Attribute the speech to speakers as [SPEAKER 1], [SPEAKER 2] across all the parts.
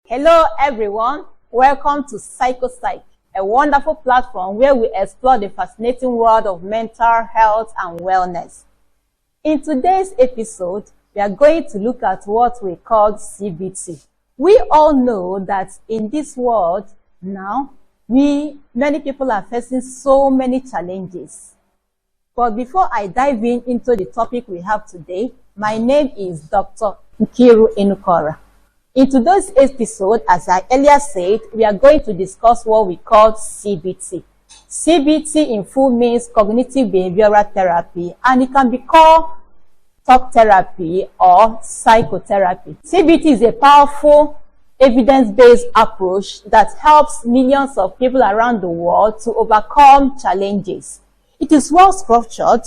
[SPEAKER 1] Hello everyone, welcome to Psych, a wonderful platform where we explore the fascinating world of mental health and wellness. In today's episode, we are going to look at what we call CBT. We all know that in this world now, many people are facing so many challenges. But before I dive into the topic we have today, my name is Dr. Nkiru Inukora. In today's episode, as I earlier said, we are going to discuss what we call CBT. CBT in full means cognitive behavioral therapy, and it can be called talk therapy or psychotherapy. CBT is a powerful, evidence-based approach that helps millions of people around the world to overcome challenges. It is well-structured,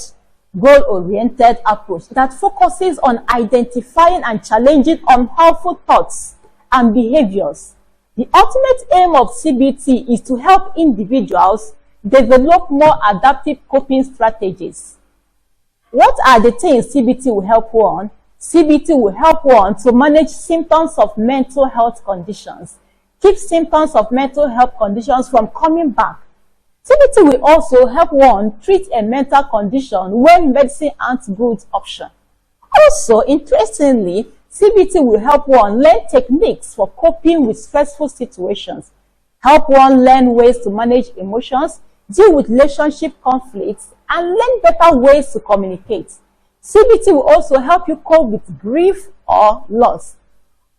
[SPEAKER 1] goal-oriented approach that focuses on identifying and challenging unhelpful thoughts and behaviors. The ultimate aim of CBT is to help individuals develop more adaptive coping strategies. What are the things CBT will help one? CBT will help one to manage symptoms of mental health conditions, keep symptoms of mental health conditions from coming back. CBT will also help one treat a mental condition when medicine aren't a good option. Also, interestingly, CBT will help one learn techniques for coping with stressful situations, help one learn ways to manage emotions, deal with relationship conflicts, and learn better ways to communicate. CBT will also help you cope with grief or loss.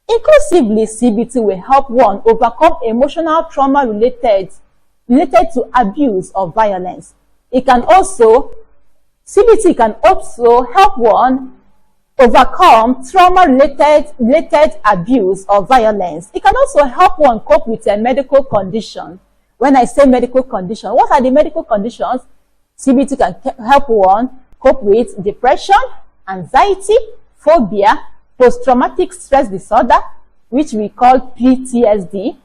[SPEAKER 1] Inclusively, CBT will help one overcome emotional trauma related to abuse or violence. CBT can also help one overcome trauma-related abuse or violence. It can also help one cope with a medical condition. When I say medical condition, what are the medical conditions? CBT can help one cope with depression, anxiety, phobia, post-traumatic stress disorder, which we call PTSD,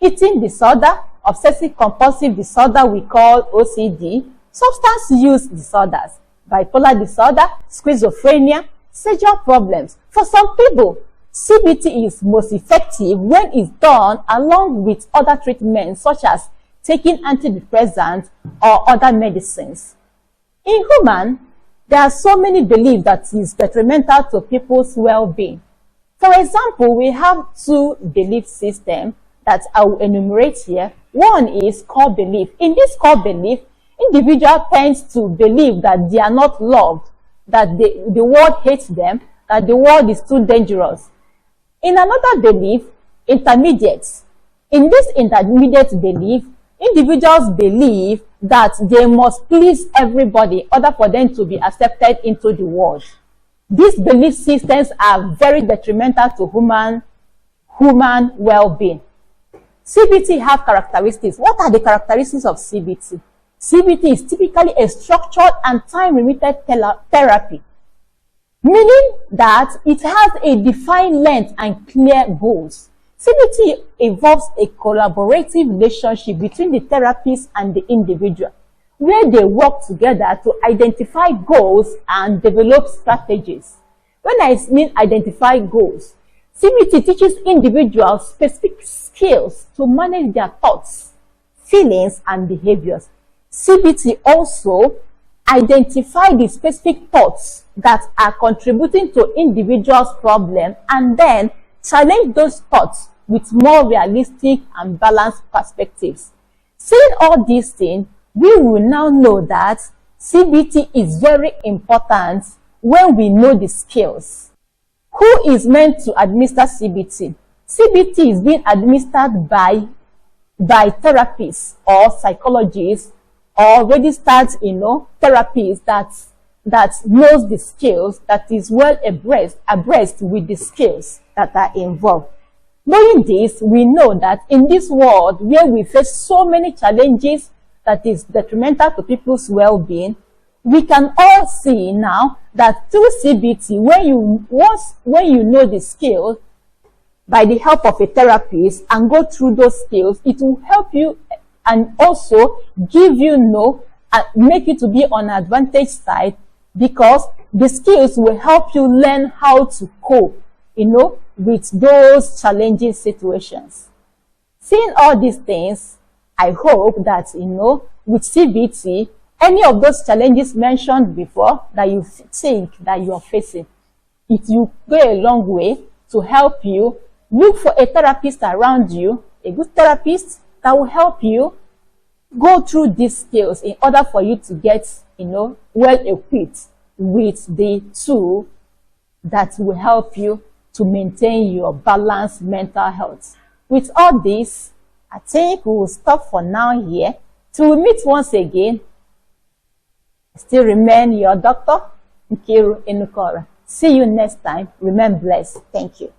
[SPEAKER 1] eating disorder, obsessive-compulsive disorder we call OCD, substance use disorders, bipolar disorder, schizophrenia, sexual problems. For some people, CBT is most effective when it's done along with other treatments such as taking antidepressants or other medicines. In human, there are so many beliefs that is detrimental to people's well-being. For example, we have two belief systems that I will enumerate here. One is core belief. In this core belief, individual tends to believe that they are not loved, that the world hates them, that the world is too dangerous. In another belief, intermediates. In this intermediate belief, individuals believe that they must please everybody in order for them to be accepted into the world. These belief systems are very detrimental to human well-being. CBT have characteristics. What are the characteristics of CBT? CBT is typically a structured and time-limited therapy, meaning that it has a defined length and clear goals. CBT involves a collaborative relationship between the therapist and the individual, where they work together to identify goals and develop strategies. When I mean identify goals, CBT teaches individuals specific skills to manage their thoughts, feelings, and behaviors. CBT also identifies the specific thoughts that are contributing to individuals' problems and then challenge those thoughts with more realistic and balanced perspectives. Saying all these things, we will now know that CBT is very important when we know the skills. Who is meant to administer CBT? CBT is being administered by therapists or psychologists or registered, therapists that knows the skills, that is well abreast with the skills that are involved. Knowing this, we know that in this world where we face so many challenges that is detrimental to people's well-being, we can all see now that through CBT, when you know the skills, by the help of a therapist and go through those skills, it will help you and also give you make you to be on advantage side, because the skills will help you learn how to cope, with those challenging situations. Seeing all these things, I hope that, with CBT, any of those challenges mentioned before that you think that you are facing, it will go a long way to help you. Look for a therapist around you, a good therapist that will help you go through these skills in order for you to get, well equipped with the tool that will help you to maintain your balanced mental health. With all this, I think we will stop for now here. Till we meet once again, I still remain your doctor, Nkiru Enukora. See you next time. Remain blessed. Thank you.